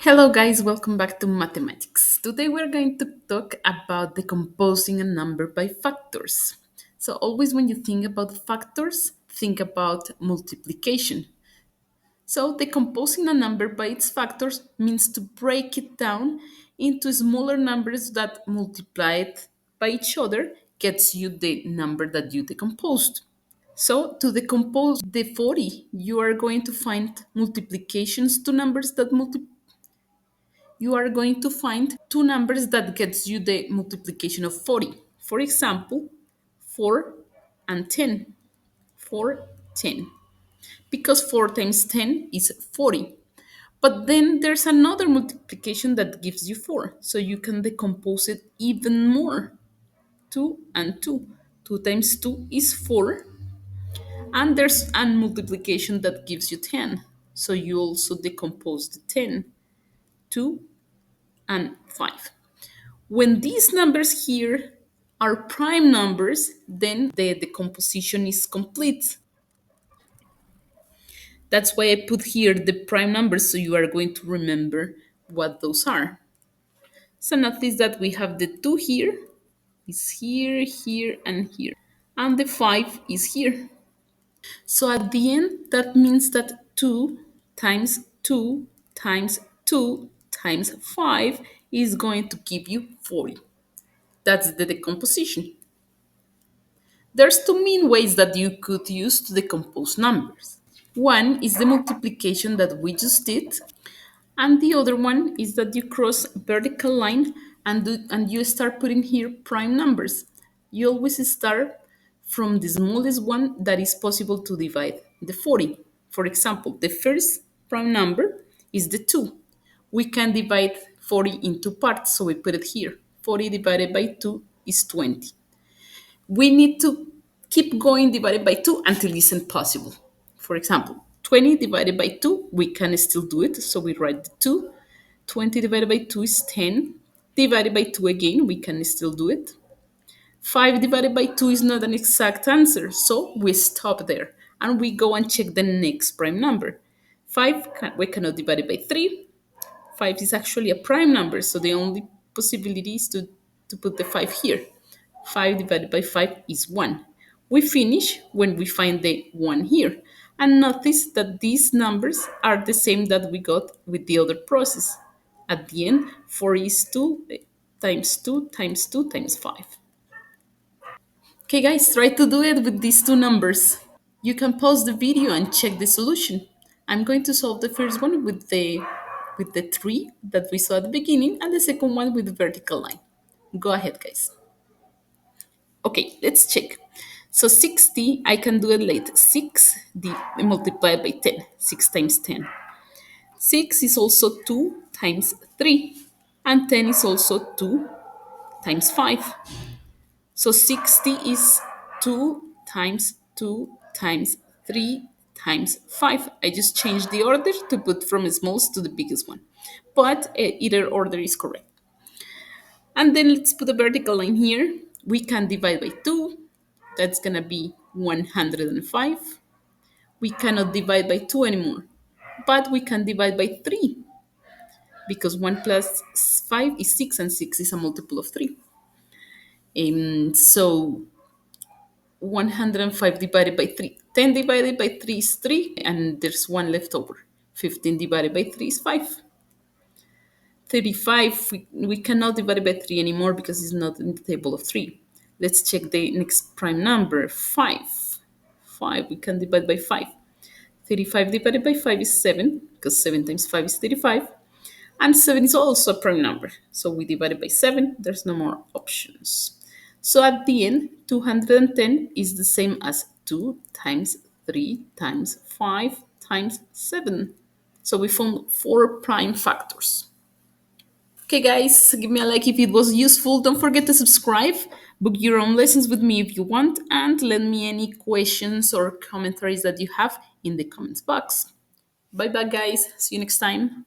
Hello, guys, welcome back to mathematics. Today we're going to talk about decomposing a number by factors. So, always when you think about factors, think about multiplication. So, decomposing a number by its factors means to break it down into smaller numbers that multiplied by each other gets you the number that you decomposed. So, to decompose the 40, you are going to find multiplications to numbers that you are going to find two numbers that gets you the multiplication of 40. For example, 4 and 10. 4, 10. Because 4 times 10 is 40. But then there's another multiplication that gives you 4. So you can decompose it even more. 2 and 2. 2 times 2 is 4. And there's a multiplication that gives you 10. So you also decompose the 10. 2 and 5. When these numbers here are prime numbers, then the decomposition is complete. That's why I put here the prime numbers so you are going to remember what those are. So notice that we have the 2 here, is here, here, and here. And the 5 is here. So at the end, that means that 2 times 2 times 2 times 5 is going to give you 40. That's the decomposition. There's two main ways that you could use to decompose numbers. One is the multiplication that we just did, and the other one is that you cross a vertical line and you start putting here prime numbers. You always start from the smallest one that is possible to divide, the 40. For example, the first prime number is the 2. We can divide 40 into parts, so we put it here. 40 divided by 2 is 20. We need to keep going divided by 2 until it's impossible. For example, 20 divided by 2, we can still do it. So we write the 2. 20 divided by 2 is 10. Divided by 2 again, we can still do it. 5 divided by 2 is not an exact answer, so we stop there and we go and check the next prime number. 5, we cannot divide it by 3. 5 is actually a prime number, so the only possibility is to put the 5 here. 5 divided by 5 is 1. We finish when we find the 1 here. And notice that these numbers are the same that we got with the other process. At the end, 4 is 2 times 2 times 2 times 5. Okay, guys, try to do it with these two numbers. You can pause the video and check the solution. I'm going to solve the first one with the 3 that we saw at the beginning and the second one with the vertical line. Go ahead, guys. Okay, let's check. So 60, I can do it later. 6 multiplied by 10. 6 times 10. 6 is also 2 times 3. And 10 is also 2 times 5. So 60 is 2 times 2 times 3 times 5. I just changed the order to put from smallest to the biggest one. But either order is correct. And then let's put a vertical line here. We can divide by 2. That's going to be 105. We cannot divide by 2 anymore. But we can divide by 3 because 1 plus 5 is 6 and 6 is a multiple of 3. So 105 divided by 3. 10 divided by 3 is 3 and there's 1 left over. 15 divided by 3 is 5. 35, we cannot divide it by 3 anymore because it's not in the table of 3. Let's check the next prime number, 5. 5, we can divide by 5. 35 divided by 5 is 7, because 7 times 5 is 35. And 7 is also a prime number. So we divide it by 7, there's no more options. So at the end, 210 is the same as 2 times 3 times 5 times 7. So we found 4 prime factors. Okay, guys, give me a like if it was useful. Don't forget to subscribe. Book your own lessons with me if you want, and let me any questions or commentaries that you have in the comments box. Bye bye, guys. See you next time.